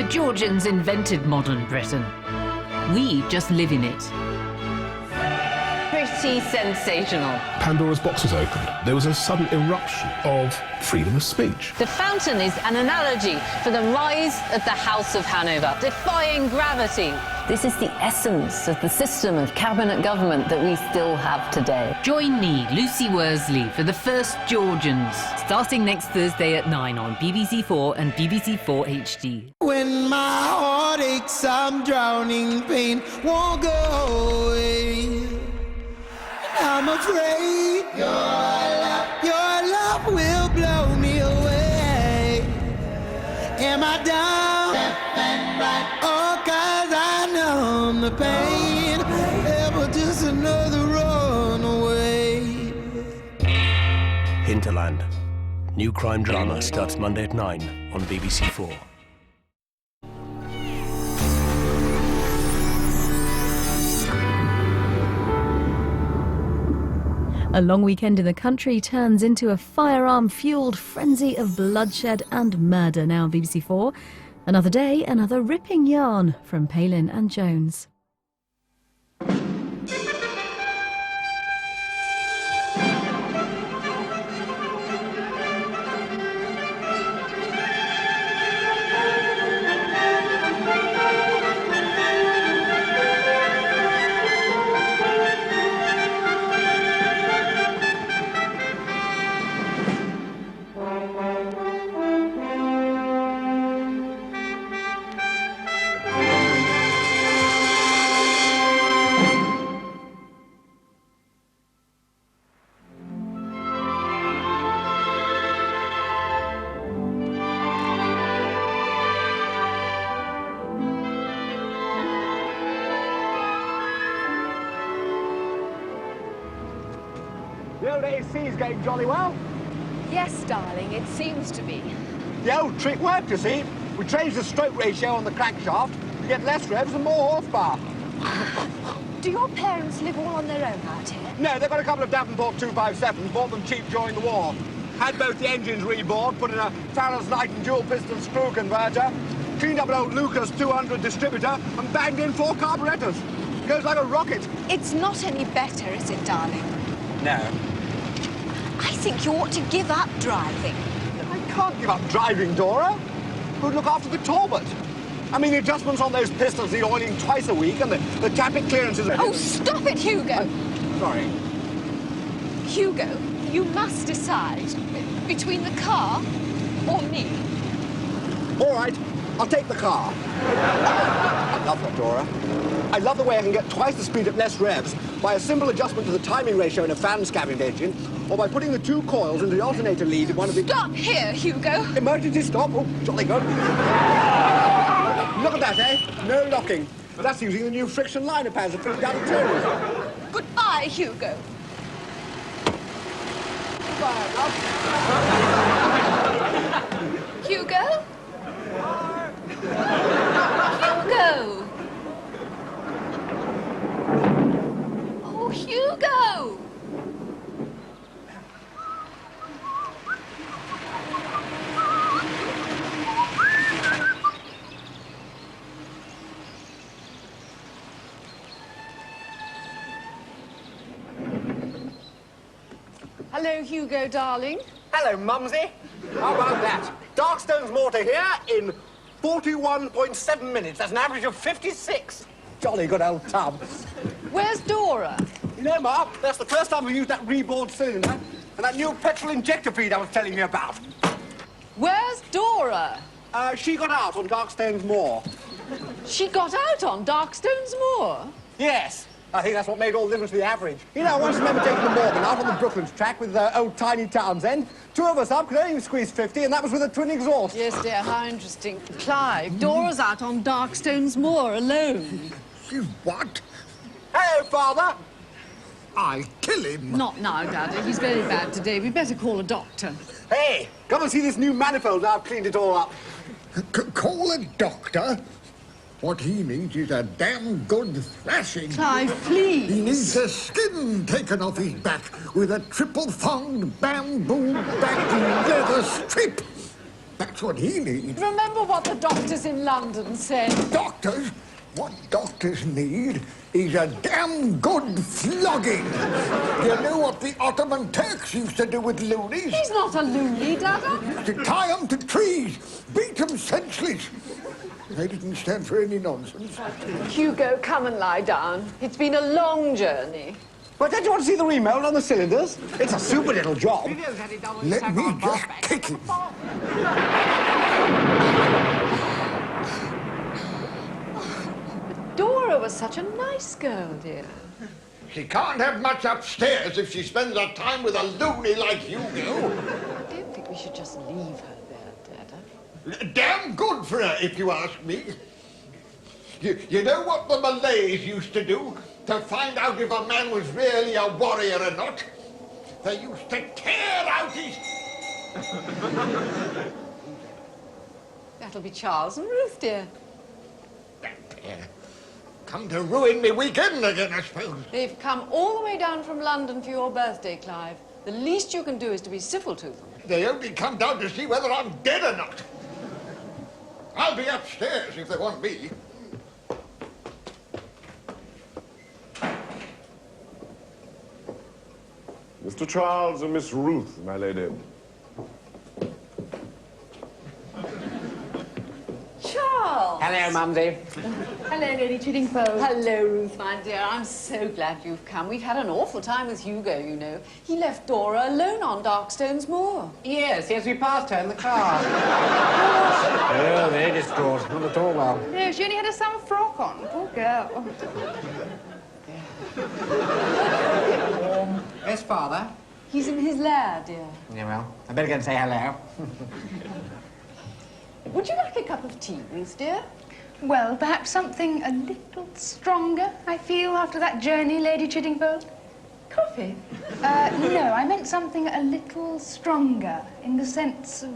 The Georgians invented modern Britain. We just live in it. Pretty sensational. Pandora's box was opened. There was a sudden eruption of freedom of speech. The fountain is an analogy for the rise of the House of Hanover, defying gravity. This is the essence of the system of cabinet government that we still have today. Join me, Lucy Worsley, for the first Georgians, starting next Thursday at 9 on BBC4 and BBC4 HD. When my heart aches, I'm drowning, pain won't go away. I'm afraid your love will blow me away. Am I down? Oh, 'cause I numb the pain. Ever just another runaway. Hinterland. New crime drama starts Monday at 9 on BBC4. A long weekend in the country turns into a firearm-fueled frenzy of bloodshed and murder now on BBC4. Another day, another ripping yarn from Palin and Jones. The old AC's going jolly well. Yes, darling, it seems to be. The old trick worked, you see. We changed the stroke ratio on the crankshaft to get less revs and more horsepower. Do your parents live all on their own out here? No, they've got a couple of Davenport 257s, bought them cheap during the war. Had both the engines rebored, put in a Farrell's Light and dual piston screw converter, cleaned up an old Lucas 200 distributor, and banged in 4 carburetors. Goes like a rocket. It's not any better, is it, darling? No. I think you ought to give up driving. I can't give up driving, Dora. Who'd look after the Talbot? I mean, the adjustments on those pistols need oiling twice a week, and the tappet clearances... Oh, stop it, Hugo! Sorry. Hugo, you must decide between the car or me. All right, I'll take the car. I love that, Dora. I love the way I can get twice the speed at less revs by a simple adjustment to the timing ratio in a fan-scavenged engine, or by putting the 2 coils into the alternator lead in one of the... Stop here, Hugo! Emergency stop? Oh, jolly good. Look at that, eh? No locking. But that's using the new friction liner pads that fit down the tools. Goodbye, Hugo. Goodbye, love. Hugo? Hugo! Oh, Hugo! Hello, Hugo, darling. Hello, Mumsy. How about that? Darkstone's Mortar here in 41.7 minutes. That's an average of 56. Jolly good old tub. Where's Dora? You know, Mark, that's the first time we used that reboard cylinder and that new petrol injector feed I was telling you about. Where's Dora? She got out on Darkstone's Moor. She got out on Darkstone's Moor? Yes. I think that's what made all the difference to the average. You know, I once remember taking the Morgan out on the Brooklands track with old Tiny Townsend. 2 of us up, could only squeeze 50, and that was with a twin exhaust. Yes, dear, how interesting. Clive, Dora's out on Darkstone's Moor alone. You what? Hello, Father. I'll kill him. Not now, Daddy. He's very bad today. We'd better call a doctor. Hey, come and see this new manifold. Now I've cleaned it all up. Call a doctor? What he needs is a damn good thrashing. Clive, please. He needs the skin taken off his back with a triple-thonged bamboo back leather strip. That's what he needs. Remember what the doctors in London said. Doctors? What doctors need is a damn good flogging. You know what the Ottoman Turks used to do with loonies? He's not a loony, Dada. Used to tie them to trees, beat them senseless. They didn't stand for any nonsense. Hugo, come and lie down. It's been a long journey. Well, don't you want to see the remount on the cylinders? It's a super little job. Let me just kick him. Dora was such a nice girl, dear. She can't have much upstairs if she spends her time with a loony like Hugo. I don't think we should just leave her there, Dada. Damn good for her, if you ask me. You know what the Malays used to do to find out if a man was really a warrior or not? They used to tear out his... That'll be Charles and Ruth, dear. That pair. Come to ruin me weekend again, I suppose. They've come all the way down from London for your birthday, Clive. The least you can do is to be civil to them. They only come down to see whether I'm dead or not. I'll be upstairs if they want me. Mr. Charles and Miss Ruth, my lady. Charles! Hello, Mumsy. Hello, Lady Chiddingfold. Hello, Ruth, my dear. I'm so glad you've come. We've had an awful time with Hugo, you know. He left Dora alone on Darkstones Moor. Yes, we passed her in the car. Oh, very distraught. Not at all well. No, she only had a summer frock on. Poor girl. Where's Father? He's in his lair, dear. Yeah, well, I better go and say hello. Would you like a cup of tea, Ruth, dear? Well, perhaps something a little stronger, I feel, after that journey, Lady Chiddingfold. Coffee? No, I meant something a little stronger, in the sense of...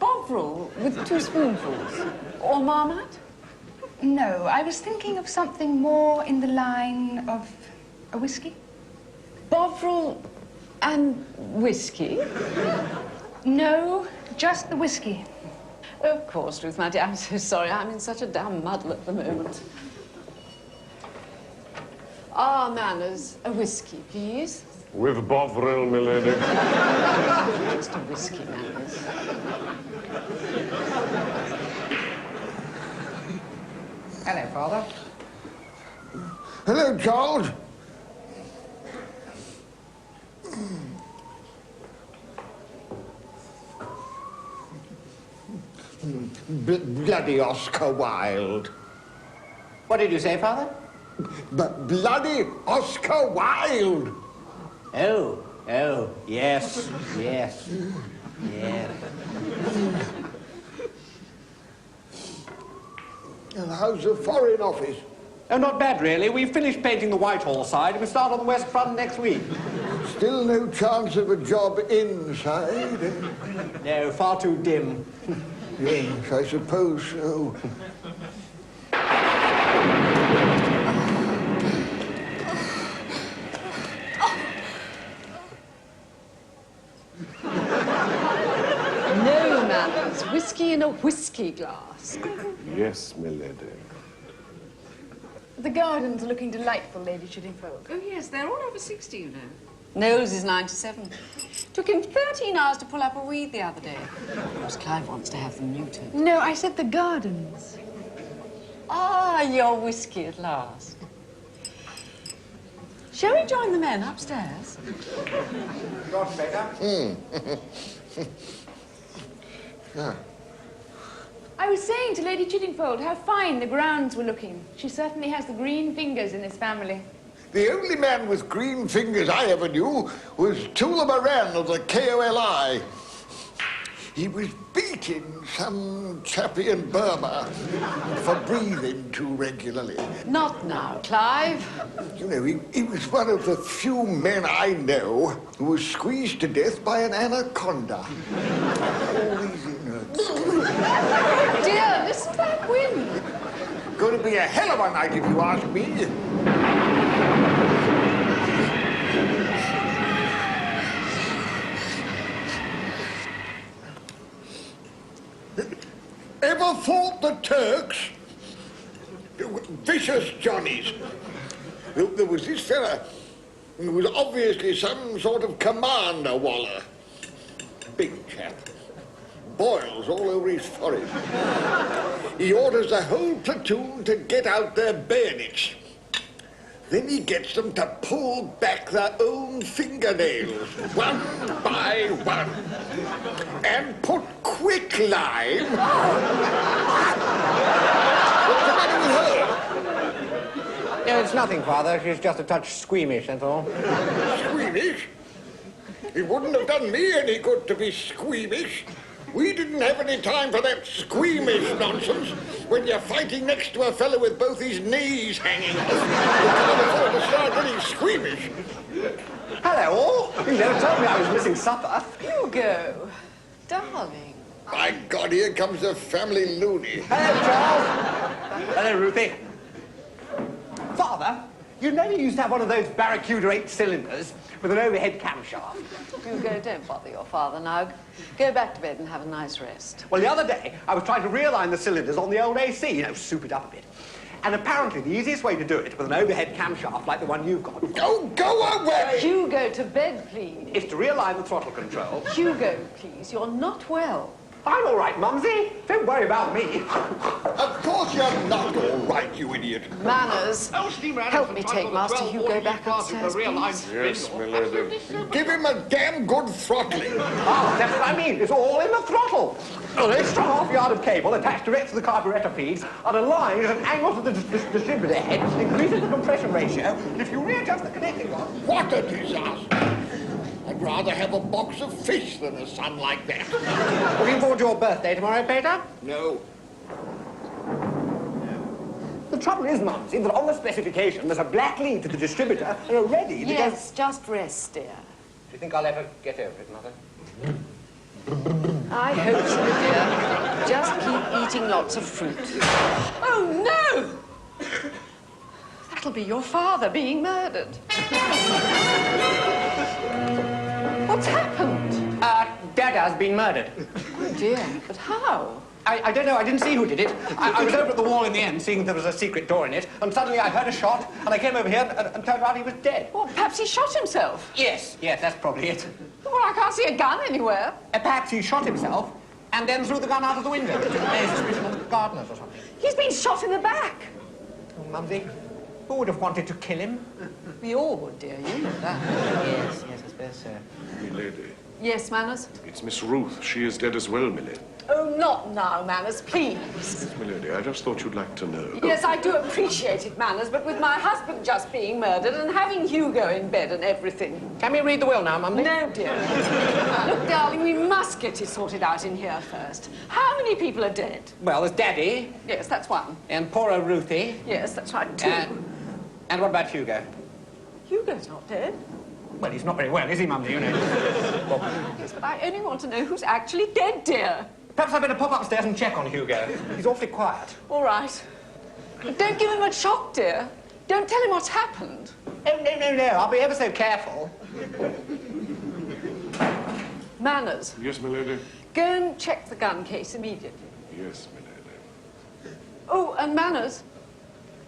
Bovril with 2 spoonfuls. Or Marmite? No, I was thinking of something more in the line of a whiskey. Bovril and whiskey? No, just the whiskey. Of course, Ruth, my dear. I'm so sorry. I'm in such a damn muddle at the moment. Manor's a whiskey, please. With Bovril, my lady. Just a whiskey, Manners. Hello, Father. Hello, Charles. Bloody Oscar Wilde. What did you say, Father? Bloody Oscar Wilde. Oh, yes. And how's the Foreign Office? Oh, not bad, really. We've finished painting the Whitehall side and we start on the West Front next week. Still no chance of a job inside? No, far too dim. Yes, I suppose so. No, Manners. Whiskey in a whiskey glass. Yes, my lady. The gardens are looking delightful, Lady Chiddingfold. Oh, yes, they're all over 60, you know. Knowles is 97. Took him 13 hours to pull up a weed the other day. Of course, Clive wants to have them neutered. No, I said the gardens. Your whiskey at last. Shall we join the men upstairs? Go on, Becca. I was saying to Lady Chiddingfold how fine the grounds were looking. She certainly has the green fingers in this family. The only man with green fingers I ever knew was Tula Moran of the KOLI. He was beating some chappie in Burma for breathing too regularly. Not now, Clive. You know, he was one of the few men I know who was squeezed to death by an anaconda. All these innards. Dear, listen to that wind. Going to be a hell of a night if you ask me. ever fought the Turks? Vicious Johnnies. There was this fella who was obviously some sort of commander waller. Big chap. Boils all over his forehead. He orders the whole platoon to get out their bayonets. Then he gets them to pull back their own fingernails, one by one, and put quicklime. What's the matter with her? No, it's nothing, Father. She's just a touch squeamish, that's all. Squeamish? It wouldn't have done me any good to be squeamish. We didn't have any time for that squeamish nonsense when you're fighting next to a fellow with both his knees hanging off. You can't afford to start getting squeamish. Hello, all. You never told me I was missing supper. Hugo, darling. My God, here comes the family loony. Hello, Charles. Hello, Ruthie. Father, you know you used to have one of those Barracuda 8 cylinders with an overhead camshaft. Hugo, don't bother your father now. Go back to bed and have a nice rest. Well, the other day, I was trying to realign the cylinders on the old AC, you know, soup it up a bit. And apparently the easiest way to do it with an overhead camshaft like the one you've got... Oh, go away! Hugo, to bed, please. ...is to realign the throttle control. Hugo, please, you're not well. I'm all right, Mumsy. Don't worry about me. Of course you're not all right, you idiot. Manners. Help me take Master Hugo back upstairs, please. Yes, my lady. Give him a damn good throttling. Oh, that's what I mean. It's all in the throttle. Well, a strong half-yard of cable attached direct to the carburetor feeds on a line at an angle to the distributor head increases the compression ratio. If you readjust the connecting rod... What a disaster. I'd rather have a box of fish than a son like that. Looking forward to your birthday tomorrow, Peter? No. The trouble is, Mumsy, that on the specification there's a black lead to the distributor and a red lead that Yes, just rest, dear. Do you think I'll ever get over it, Mother? I hope so, dear. Just keep eating lots of fruit. Oh, no! That'll be your father being murdered. What's happened? Dada's been murdered. Oh, dear. But how? I don't know. I didn't see who did it. I was over at the wall in the end, seeing there was a secret door in it, and suddenly I heard a shot, and I came over here and turned out he was dead. Well, perhaps he shot himself. Yes, that's probably it. Well, I can't see a gun anywhere. Perhaps he shot himself and then threw the gun out of the window. There's suspicion of gardeners or something. He's been shot in the back. Oh, Mumsy, who would have wanted to kill him? We all would, dear. You know that. Yes, I suppose so. Milady. Yes, Manners? It's Miss Ruth. She is dead as well, milady. Oh, not now, Manners, please. Milady, I just thought you'd like to know. Yes, I do appreciate it, Manners, but with my husband just being murdered and having Hugo in bed and everything... Can we read the will now, Mumsy? No, dear. Look, darling, we must get it sorted out in here first. How many people are dead? Well, there's Daddy. Yes, that's one. And poor old Ruthie. Yes, that's right, two. And what about Hugo? Hugo's not dead. Well, he's not very well, is he, Mumsy, you know? Yes, but I only want to know who's actually dead, dear. Perhaps I'd better pop upstairs and check on Hugo. He's awfully quiet. All right. But don't give him a shock, dear. Don't tell him what's happened. Oh, no. I'll be ever so careful. Manners. Yes, milady. Go and check the gun case immediately. Yes, milady. Oh, and Manners.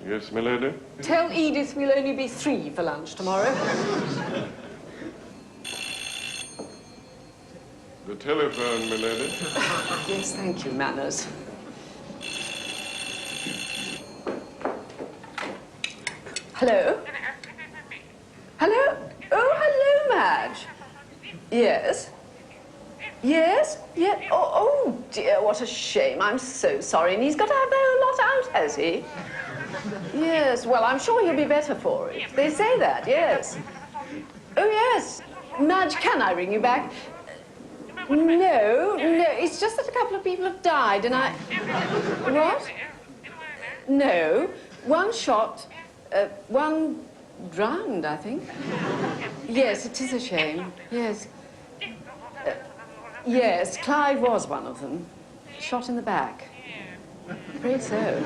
Yes, milady. Tell Edith we'll only be 3 for lunch tomorrow. The telephone, milady. Yes, thank you, Manners. Hello? Hello? Oh, hello, Madge. Yes? Yes? Yeah. Oh, dear, what a shame. I'm so sorry. And he's got to have the whole lot out, has he? Yes, well, I'm sure he'll be better for it. They say that, yes. Oh, yes. Madge, can I ring you back? No, it's just that a couple of people have died and I... What? No, one shot, one drowned, I think. Yes, it is a shame, yes. Yes, Clive was one of them. Shot in the back. Afraid so.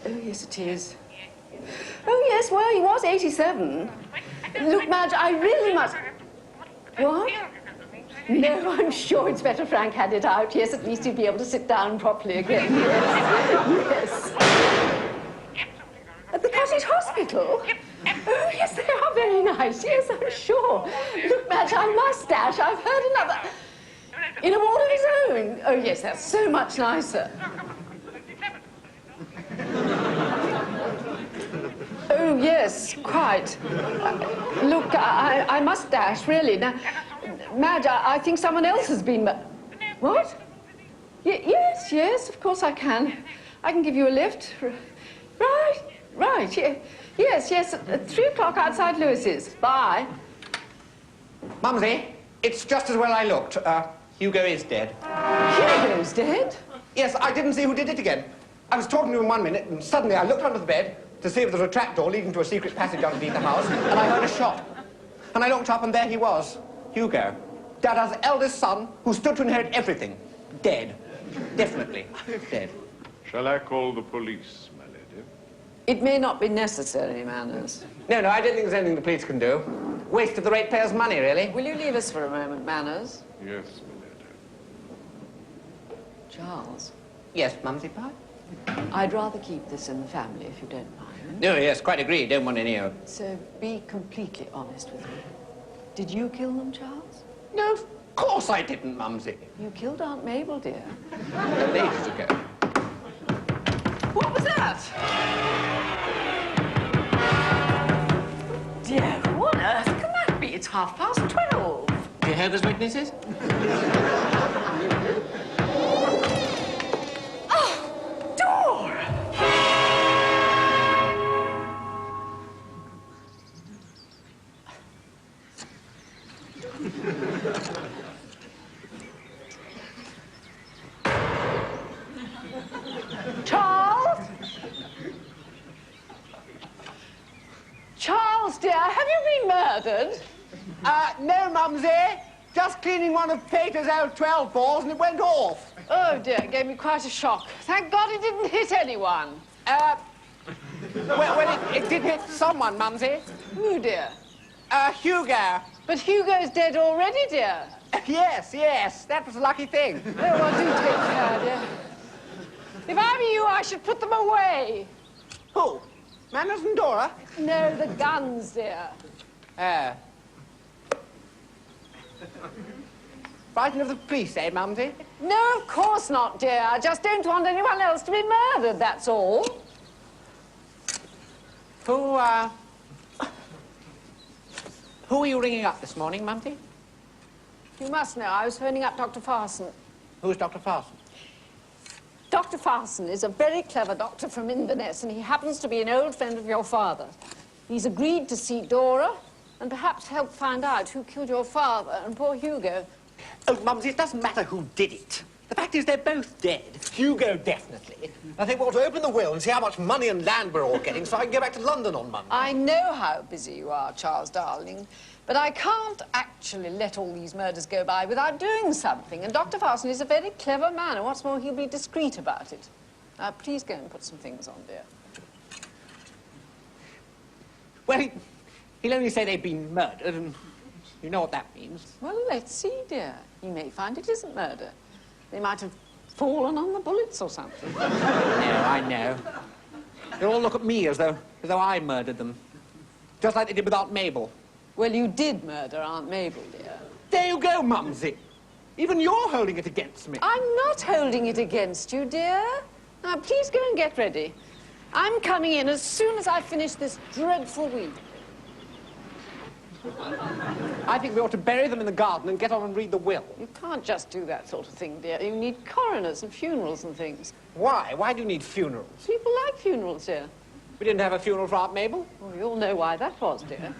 Oh, yes, it is. Oh, yes, well, he was 87. Look, Madge, I really must... What? No, I'm sure it's better Frank had it out. Yes, at least he'd be able to sit down properly again. Yes. Yes. At the cottage hospital? Oh, yes, they are very nice. Yes, I'm sure. Look, Madge, I must dash. I've heard another... in a ward of his own. Oh, yes, that's so much nicer. Oh, yes, quite. Look, I must dash, really. Now, Madge, I think someone else has been... What? Yes, of course I can. I can give you a lift. Right, yes, at 3 o'clock outside Lewis's. Bye. Mumsy, it's just as well I looked. Hugo is dead. Hugo's dead? Yes, I didn't see who did it again. I was talking to him 1 minute, and suddenly I looked under the bed to see if there was a trapdoor leading to a secret passage underneath the house, and I heard a shot. And I looked up, and there he was, Hugo, Dada's eldest son, who stood to inherit everything. Dead. Definitely dead. Shall I call the police, my lady? It may not be necessary, Manners. No, I don't think there's anything the police can do. Waste of the ratepayers' money, really. Will you leave us for a moment, Manners? Yes, my lady. Charles? Yes, Mumsy Pie? I'd rather keep this in the family, if you don't mind. No, yes, quite agree. Don't want any of... So be completely honest with me. Did you kill them, Charles? No, of course I didn't, Mumsy. You killed Aunt Mabel, dear. Ages ago. What was that? Dear, what on earth can that be? It's 12:30. Jehovah's Witnesses? Oh, Dora! Charles? Charles, dear, have you been murdered? No, Mumsy. Just cleaning one of Peter's old 12 balls and it went off. Oh, dear, it gave me quite a shock. Thank God it didn't hit anyone. Well, it did hit someone, Mumsy. Who, dear? Hugo. But Hugo's dead already, dear. Yes, that was a lucky thing. Oh, well, do take care, dear. If I were you, I should put them away. Who? Manners and Dora? No, the guns, dear. Frightened of the police, eh, Mumsy? No, of course not, dear. I just don't want anyone else to be murdered, that's all. Who are you ringing up this morning, Mumsy? You must know, I was phoning up Dr. Farson. Who's Dr. Farson? Dr. Farson is a very clever doctor from Inverness, and he happens to be an old friend of your father. He's agreed to see Dora and perhaps help find out who killed your father and poor Hugo. Oh, Mumsy, it doesn't matter who did it. The fact is they're both dead. Hugo, definitely. I think we ought to open the will and see how much money and land we're all getting so I can go back to London on Monday. I know how busy you are, Charles, darling, but I can't actually let all these murders go by without doing something, and Dr. Farson is a very clever man, and what's more, he'll be discreet about it. Now, please go and put some things on, dear. Well, he'll only say they've been murdered, and you know what that means. Well, let's see, dear. He may find it isn't murder. They might have fallen on the bullets or something. No, I know. They'll all look at me as though I murdered them. Just like they did with Aunt Mabel. Well, you did murder Aunt Mabel, dear. There you go, Mumsy. Even you're holding it against me. I'm not holding it against you, dear. Now, please go and get ready. I'm coming in as soon as I finish this dreadful week. I think we ought to bury them in the garden and get on and read the will. You can't just do that sort of thing, dear. You need coroners and funerals and things. Why? Why do you need funerals? People like funerals, dear. We didn't have a funeral for Aunt Mabel. Well, you all know why that was, dear.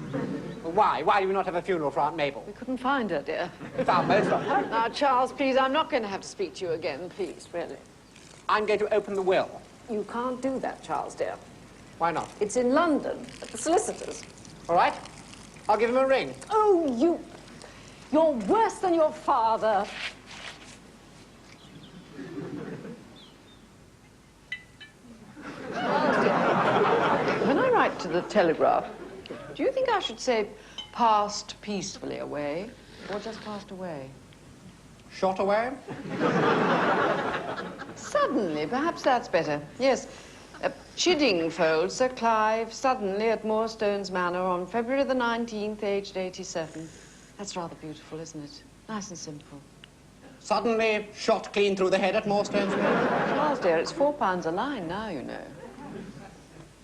Well, why? Why do we not have a funeral for Aunt Mabel? We couldn't find her, dear. We found most of her. Now, Charles, please, I'm not going to have to speak to you again, please, really. I'm going to open the will. You can't do that, Charles, dear. Why not? It's in London, at the solicitor's. All right. I'll give him a ring. Oh, you're worse than your father. When I write to the Telegraph, do you think I should say passed peacefully away or just passed away? Shot away? Suddenly, perhaps that's better. Yes. Chiddingfold, Sir Clive, suddenly at Moorstones Manor on February the 19th, aged 87. That's rather beautiful, isn't it? Nice and simple. Suddenly shot clean through the head at Moorstones Manor? Charles, dear, it's £4 a line now, you know.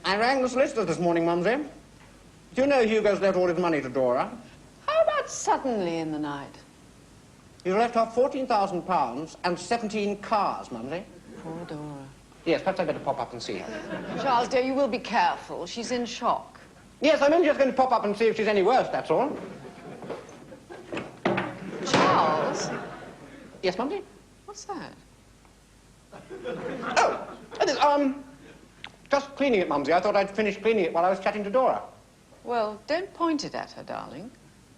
I rang the solicitors this morning, Mumsy. Do you know Hugo's left all his money to Dora? How about suddenly in the night? He's left her £14,000 and 17 cars, Mumsy. Poor Dora. Yes, perhaps I'd better pop up and see her. Charles, dear, you will be careful. She's in shock. Yes, I'm only just going to pop up and see if she's any worse, that's all. Charles? Yes, Mumsy? What's that? Oh, just cleaning it, Mumsy. I thought I'd finished cleaning it while I was chatting to Dora. Well, don't point it at her, darling.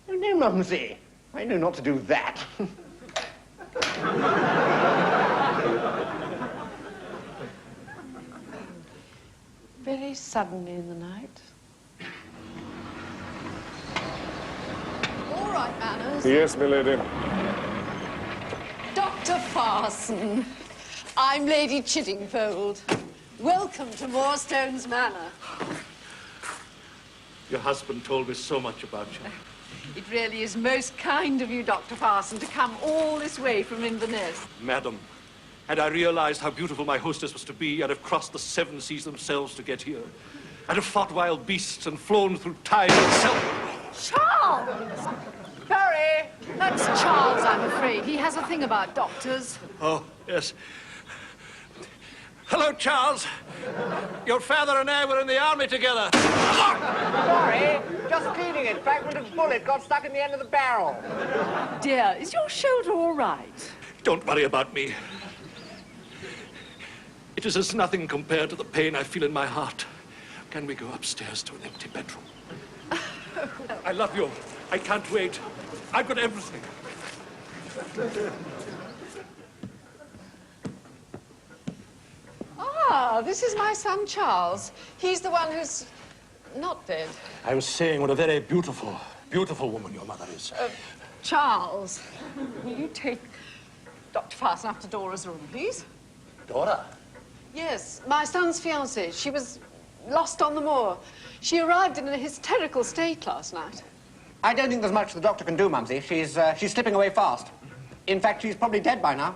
Oh, no, Mumsy. I know not to do that. Very suddenly in the night. All right, Manners. Yes, milady. Dr. Farson, I'm Lady Chiddingfold. Welcome to Moorstones Manor. Your husband told me so much about you. It really is most kind of you, Dr. Farson, to come all this way from Inverness. Madam, had I realized how beautiful my hostess was to be, I'd have crossed the 7 seas themselves to get here. I'd have fought wild beasts and flown through time itself. Charles! Barry! That's Charles, I'm afraid. He has a thing about doctors. Oh, yes. Hello, Charles. Your father and I were in the army together. Sorry, just cleaning it. Fragment of bullet got stuck in the end of the barrel. Dear, is your shoulder all right? Don't worry about me. It is as nothing compared to the pain I feel in my heart. Can we go upstairs to an empty bedroom? I love you. I can't wait. I've got everything. Ah, this is my son, Charles. He's the one who's not dead. I was saying what a very beautiful, beautiful woman your mother is. Charles, will you take Dr. Farson up to Dora's room, please? Dora? Yes, my son's fiancée. She was lost on the moor. She arrived in a hysterical state last night. I don't think there's much the doctor can do, Mumsy. She's slipping away fast. In fact, she's probably dead by now.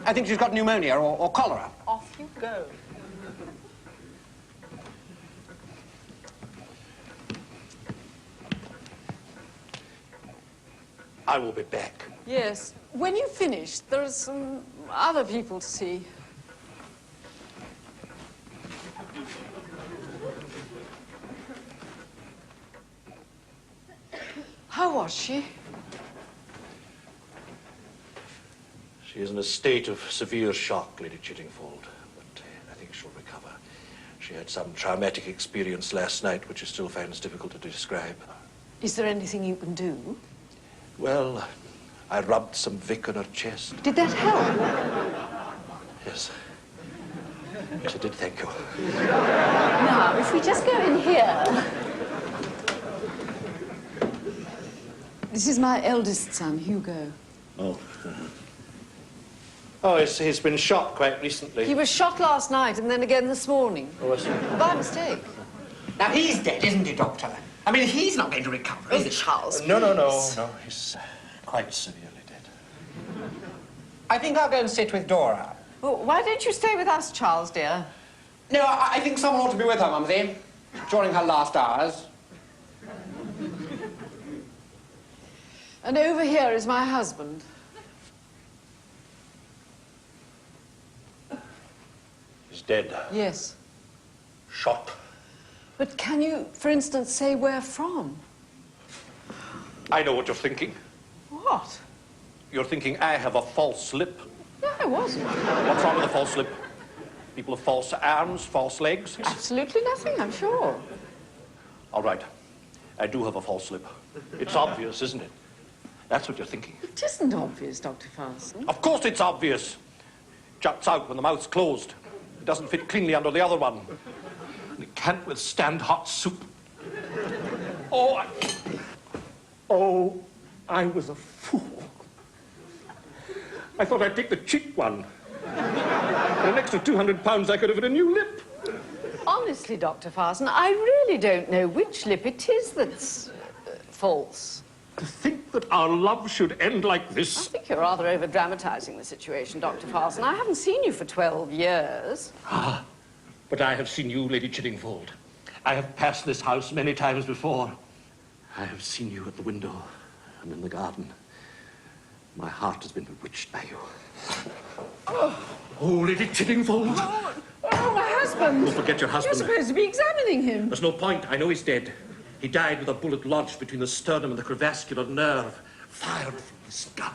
I think she's got pneumonia or cholera. Off you go. I will be back. Yes. When you finish, there are some other people to see. How was she? She is in a state of severe shock, Lady Chiddingfold, but I think she'll recover. She had some traumatic experience last night, which she still finds difficult to describe. Is there anything you can do? Well, I rubbed some Vic on her chest. Did that help? Yes. Yes, I did, thank you. Now, if we just go in here. This is my eldest son, Hugo. Oh. Oh, he's been shot quite recently. He was shot last night and then again this morning. Oh, I see. By mistake. Now, he's dead, isn't he, Doctor? I mean, he's not going to recover, is he? Charles, No, he's quite severely dead. I think I'll go and sit with Dora. Well, why don't you stay with us, Charles, dear? No, I think someone ought to be with her, Mumsy, during her last hours. And over here is my husband. He's dead. Yes. Shot. But can you, for instance, say where from? I know what you're thinking. What? You're thinking I have a false lip. No, I wasn't. What's wrong with a false lip? People have false arms, false legs. Absolutely nothing, I'm sure. All right. I do have a false lip. It's obvious, isn't it? That's what you're thinking. It isn't obvious, Dr. Farson. Of course it's obvious. Juts out when the mouth's closed. It doesn't fit cleanly under the other one. And it can't withstand hot soup. Oh, I was a fool. I thought I'd take the cheap one. For an extra £200, I could have had a new lip. Honestly, Dr. Farson, I really don't know which lip it is that's false. To think that our love should end like I this. think you're rather over-dramatising the situation, Dr. Farson. I haven't seen you for 12 years. Ah, but I have seen you, Lady Chiddingfold. I have passed this house many times before. I have seen you at the window and in the garden. My heart has been bewitched by you. Oh, Lady Chiddingfold. Oh, my husband. Don't forget your husband. You're supposed to be examining him. There's no point. I know he's dead. He died with a bullet lodged between the sternum and the crevascular nerve, fired from his gun.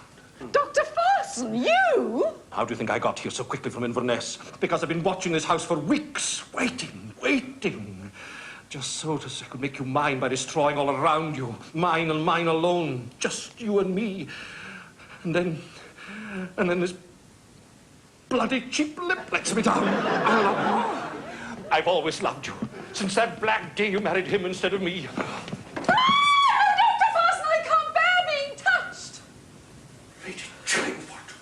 Dr. Farson, you? How do you think I got here so quickly from Inverness? Because I've been watching this house for weeks, waiting. Just so I could make you mine by destroying all around you. Mine and mine alone. Just you and me. And then this bloody cheap lip lets me down. I've always loved you. Since that black day you married him instead of me. Dr. Farson, I can't bear being touched. Lady Chiddingfold,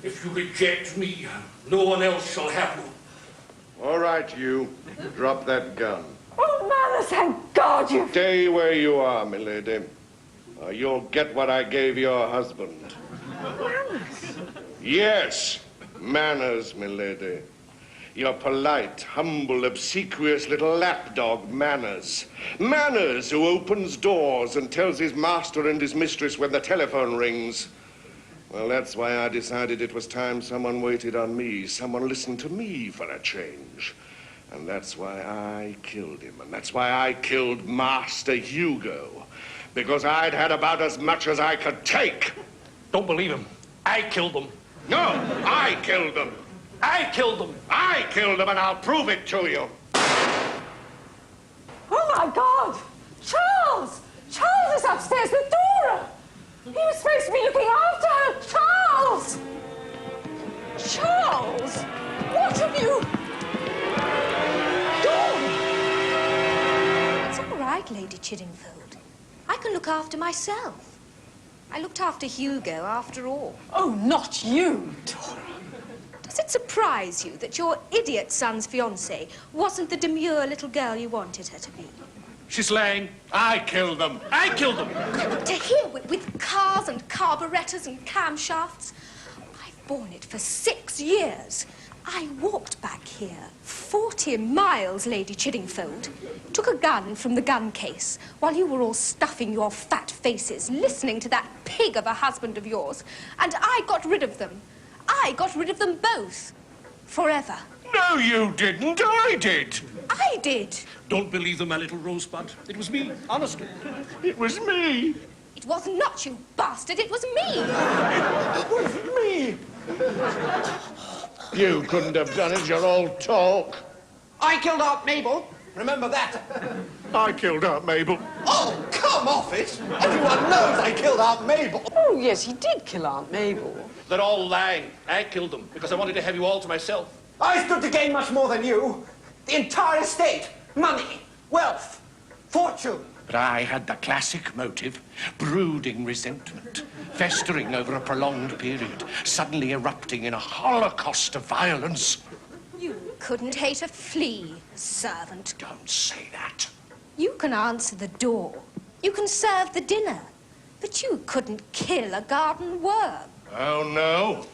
if you reject me, no one else shall have you. All right, you. Drop that gun. Oh, Manor, thank God you... Stay where you are, milady. Or you'll get what I gave your husband. Manners? Yes, manners, milady. Your polite, humble, obsequious little lapdog, Manners. Manners, who opens doors and tells his master and his mistress when the telephone rings. Well, that's why I decided it was time someone waited on me, someone listened to me for a change. And that's why I killed him, and that's why I killed Master Hugo. Because I'd had about as much as I could take. Don't believe him. I killed them. No, I killed them. I killed them. I killed them, and I'll prove it to you. Oh, my God! Charles! Charles is upstairs with Dora! He was supposed to be looking after her! Charles! Charles! What have you done? It's all right, Lady Chiddingfold. I can look after myself. I looked after Hugo, after all. Oh, not you, Dora. Does it surprise you that your idiot son's fiancée wasn't the demure little girl you wanted her to be? She's lying. I killed them. I killed them. To here with cars and carburettors and camshafts. I've borne it for 6 years. I walked back here 40 miles, Lady Chiddingfold. Took a gun from the gun case while you were all stuffing your fat faces, listening to that pig of a husband of yours. And I got rid of them. I got rid of them both. Forever. No, you didn't. I did. I did. Don't believe them, my little rosebud. It was me, honestly. It was me. It was not you, bastard. It was me. It was me. You couldn't have done it, your old talk. I killed Aunt Mabel. Remember that? I killed Aunt Mabel. Oh, come off it! Everyone knows I killed Aunt Mabel. Oh, yes, he did kill Aunt Mabel. They're all lying. I killed them because I wanted to have you all to myself. I stood to gain much more than you. The entire estate. Money, wealth, fortune. But I had the classic motive, brooding resentment, festering over a prolonged period, suddenly erupting in a holocaust of violence. You couldn't hate a flea, servant. Don't say that. You can answer the door. You can serve the dinner. But you couldn't kill a garden worm. Oh, no?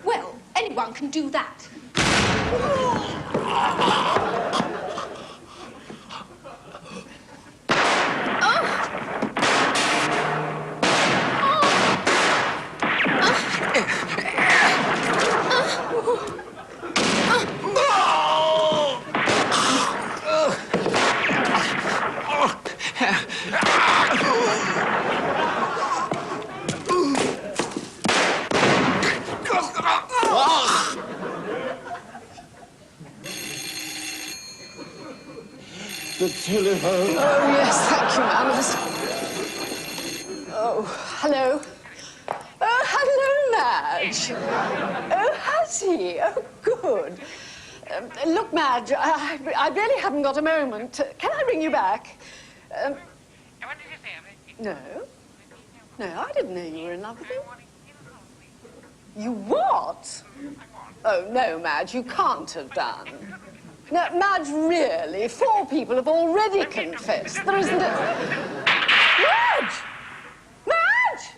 Well, anyone can do that. The telephone. Oh, yes, thank you, Manners. Oh, hello. Oh, hello, Madge. Oh, has he? Oh, good. Look, Madge, I really haven't got a moment. Can I ring you back? No? No, I didn't know you were in love with him. You what? Oh, no, Madge, you can't have done. No, Madge, really? 4 people have already confessed. There isn't a... Madge! Madge!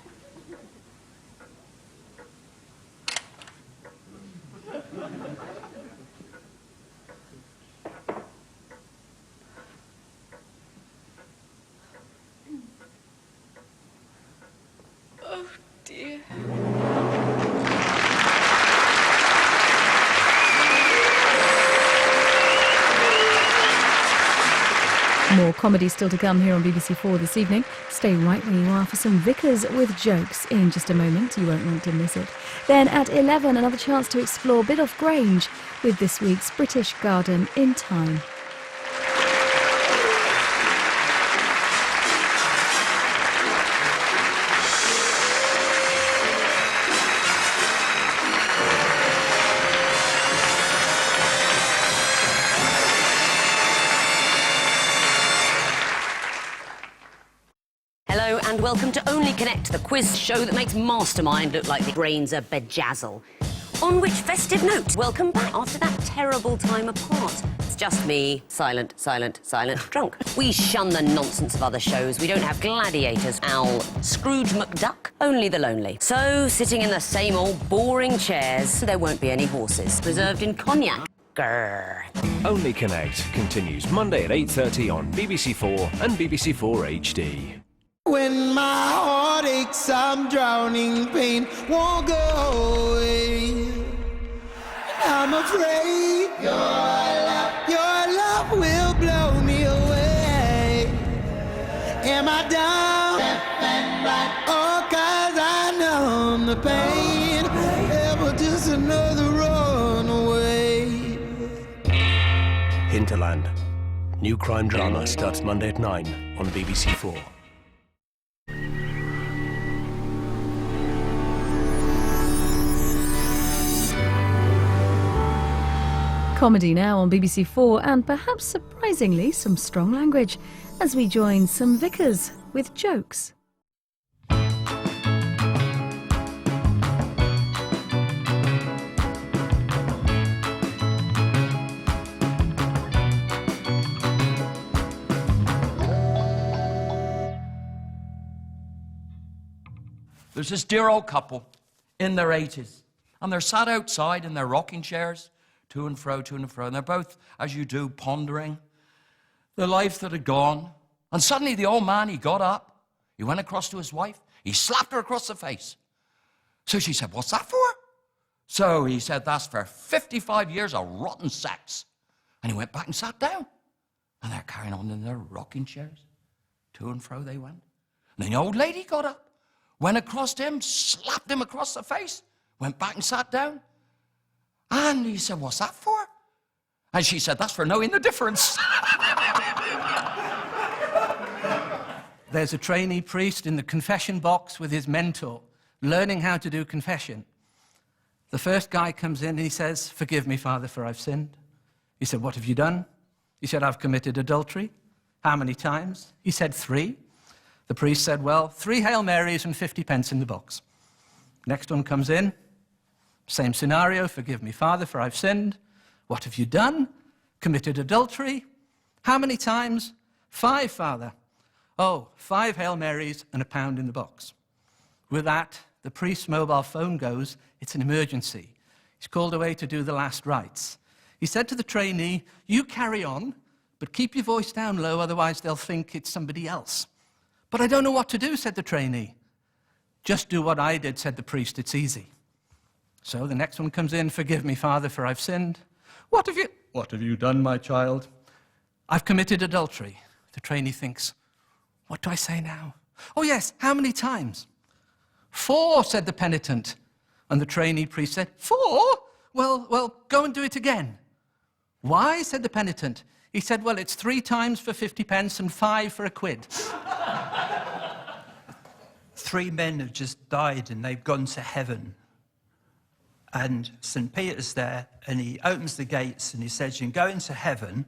Oh, dear. More comedy still to come here on BBC4 this evening. Stay right where you are for some Vickers with jokes in just a moment. You won't want to miss it. Then at 11, another chance to explore Biddulph Grange with this week's British Garden in Time. Hello and welcome to Only Connect, the quiz show that makes Mastermind look like the brains are bejazzle. On which festive note, welcome back after that terrible time apart. It's just me, silent, drunk. We shun the nonsense of other shows. We don't have gladiators, owl, Scrooge McDuck, only the lonely. So, sitting in the same old boring chairs, there won't be any horses, preserved in cognac. Grrr. Only Connect continues Monday at 8:30 on BBC4 and BBC4 HD. When my heart aches, I'm drowning, pain won't go away. I'm afraid your love will blow me away. Am I dumb? Oh, 'cause I numb the pain. Ever just another runaway. Hinterland. New crime drama starts Monday at 9 on BBC4. Comedy now on BBC4 and perhaps surprisingly some strong language as we join some Vickers with jokes. There's this dear old couple in their 80s, and they're sat outside in their rocking chairs, to and fro, and they're both, as you do, pondering the life that had gone. And suddenly the old man, he got up, he went across to his wife, he slapped her across the face. So she said, "What's that for?" So he said, "That's for 55 years of rotten sex." And he went back and sat down. And they're carrying on in their rocking chairs. To and fro they went. And then the old lady got up, went across to him, slapped him across the face, went back and sat down. And he said, "What's that for?" And she said, "That's for knowing the difference." There's a trainee priest in the confession box with his mentor, learning how to do confession. The first guy comes in and he says, "Forgive me, Father, for I've sinned." He said, "What have you done?" He said, "I've committed adultery." "How many times?" He said, 3. The priest said, "Well, 3 Hail Marys and 50 pence in the box." Next one comes in. Same scenario, "Forgive me, Father, for I've sinned." "What have you done?" "Committed adultery." "How many times?" 5, Father." "Oh, 5 Hail Marys and £1 in the box." With that, the priest's mobile phone goes. It's an emergency. He's called away to do the last rites. He said to the trainee, "You carry on, but keep your voice down low, otherwise they'll think it's somebody else." "But I don't know what to do," said the trainee. "Just do what I did," said the priest. "It's easy." So the next one comes in, "Forgive me, Father, for I've sinned." What have you done, my child?" "I've committed adultery." The trainee thinks, "What do I say now?" "Oh, yes, how many times?" 4, said the penitent. And the trainee priest said, 4? Well, go and do it again." "Why?" said the penitent. He said, "Well, it's 3 times for 50 pence and 5 for £1." 3 men have just died and they've gone to heaven. And St. Peter's there, and he opens the gates and he says, "You can go into heaven,